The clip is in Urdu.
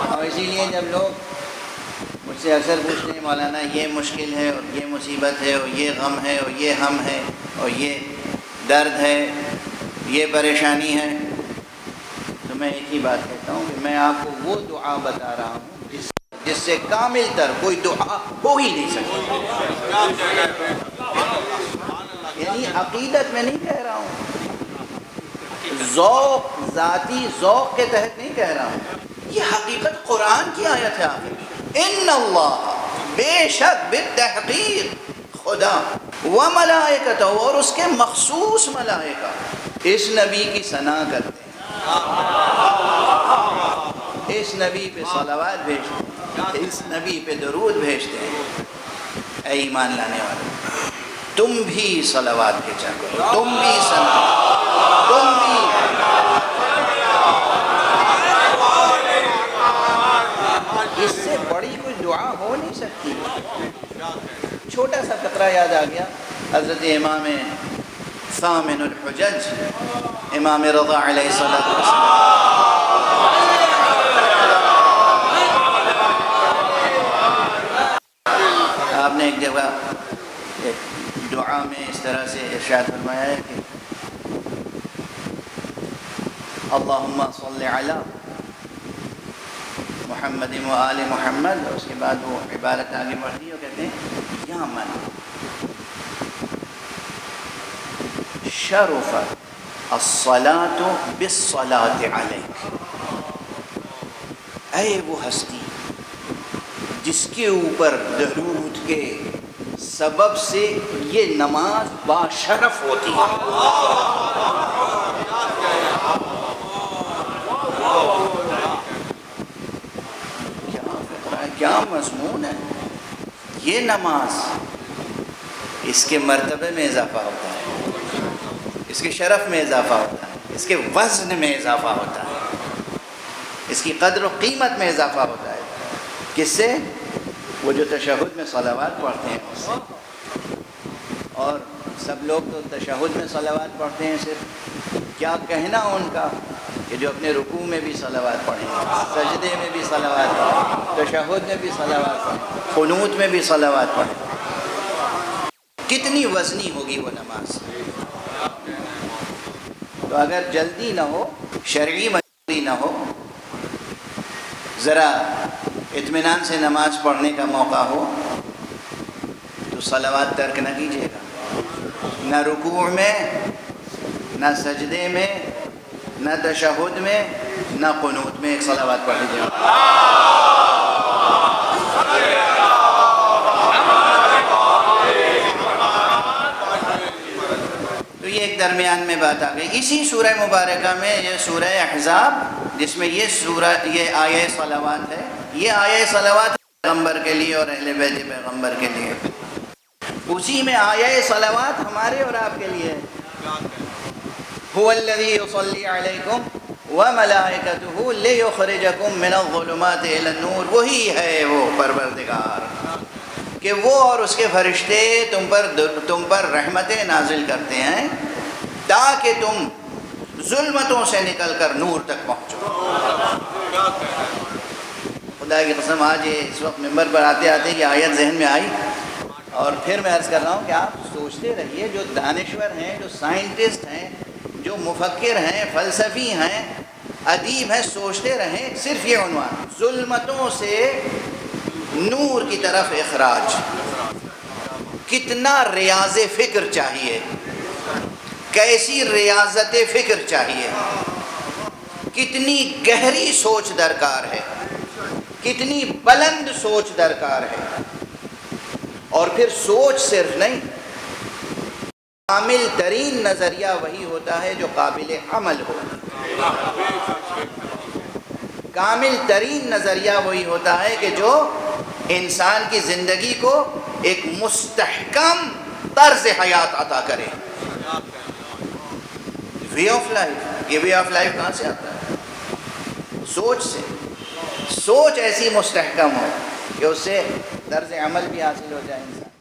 اور اسی لیے جب لوگ مجھ سے اکثر پوچھتے ہیں مولانا یہ مشکل ہے اور یہ مصیبت ہے اور یہ غم ہے اور یہ ہم ہے اور یہ درد ہے، یہ پریشانی ہے، تو میں ایک ہی بات کہتا ہوں کہ میں آپ کو وہ دعا بتا رہا ہوں جس سے کامل تر کوئی دعا ہو ہی نہیں سکتی. یعنی عقیدت میں نہیں کہہ رہا ہوں، ذوق، ذاتی ذوق کے تحت نہیں کہہ رہا ہوں، یہ حقیقت قرآن کی آیت ہے. آخر ان اللہ، بے شک بالتحقیق خدا، وملائکتہ، اور اس کے مخصوص ملائکہ اس نبی کی ثنا کرتے ہیں، اس نبی پہ صلوات بھیجتے ہیں، اس نبی پہ درود بھیجتے ہیں. اے ایمان لانے والے، تم بھی صلوات بھیجا کرو، تم بھی ثنا، تم بھی. اس سے بڑی کوئی دعا ہو نہیں سکتی. چھوٹا سا فقرہ یاد آ گیا. حضرت امام ثامن الحجج، امام رضا علیہ السلام، آپ نے ایک جگہ ایک دعا میں اس طرح سے ارشاد فرمایا ہے کہ اللہم صلی علی محمد و آل محمد، اور اس کے بعد وہ عبارت آگے بڑھتی ہے، وہ کہتے ہیں یا من شرف الصلاة بالصلاة علیک، اے وہ ہستی جس کے اوپر درود کے سبب سے یہ نماز باشرف ہوتی ہے. کیا مضمون ہے یہ نماز. اس کے مرتبے میں اضافہ ہوتا ہے، اس کے شرف میں اضافہ ہوتا ہے، اس کے وزن میں اضافہ ہوتا ہے، اس کی قدر و قیمت میں اضافہ ہوتا ہے. کس سے؟ وہ جو تشہد میں صلوات پڑھتے ہیں اس سے. اور سب لوگ تو تشہد میں صلوات پڑھتے ہیں، صرف کیا کہنا ان کا کہ جو اپنے رکوع میں بھی صلوات پڑھیں، سجدے میں بھی صلوات پڑھیں، تشہد میں بھی صلوات پڑھیں، قنوت میں بھی صلوات پڑھیں. کتنی وزنی ہوگی وہ نماز. تو اگر جلدی نہ ہو، شرعی مجبوری نہ ہو، ذرا اطمینان سے نماز پڑھنے کا موقع ہو، تو صلوات ترک نہ کیجیے گا. نہ رکوع میں، نہ سجدے میں، نہ تشہد میں، نہ قنوت میں ایک صلوات پڑھ لیجیے گا. تو یہ ایک درمیان میں بات آ گئی. اسی سورہ مبارکہ میں یہ سورہ احزاب، جس میں یہ آیہ صلوات ہے، یہ آیہ صلوات پیغمبر کے لیے اور اہل بیت پیغمبر کے لیے. اسی میں آیہ صلوات ہمارے اور آپ کے لیے ہے. هو الذی یصلی علیکم وملائکتہ لیخرجکم من الظلمات الی النور. وہی ہے وہ پروردگار کہ وہ اور اس کے فرشتے تم پر رحمتیں نازل کرتے ہیں تاکہ تم ظلمتوں سے نکل کر نور تک پہنچو. خدا کی قسم آج اس وقت ممبر پر آتے آتے یہ آیت ذہن میں آئی، اور پھر میں عرض کر رہا ہوں کہ آپ سوچتے رہیے، جو دانشور ہیں، جو سائنٹسٹ ہیں، جو مفکر ہیں، فلسفی ہیں، ادیب ہیں، سوچتے رہیں صرف یہ عنوان، ظلمتوں سے نور کی طرف اخراج. کتنا ریاض فکر چاہیے، کیسی ریاضت فکر چاہیے، کتنی گہری سوچ درکار ہے، کتنی بلند سوچ درکار ہے. اور پھر سوچ صرف نہیں، کامل ترین نظریہ وہی ہوتا ہے جو قابل عمل ہو. کامل ترین نظریہ وہی ہوتا ہے کہ جو انسان کی زندگی کو ایک مستحکم طرز حیات عطا کرے. Way of life. یہ وے آف لائف کہاں سے آتا ہے؟ سوچ سے. سوچ ایسی مستحکم ہو کہ اس سے طرز عمل بھی حاصل ہو جائے.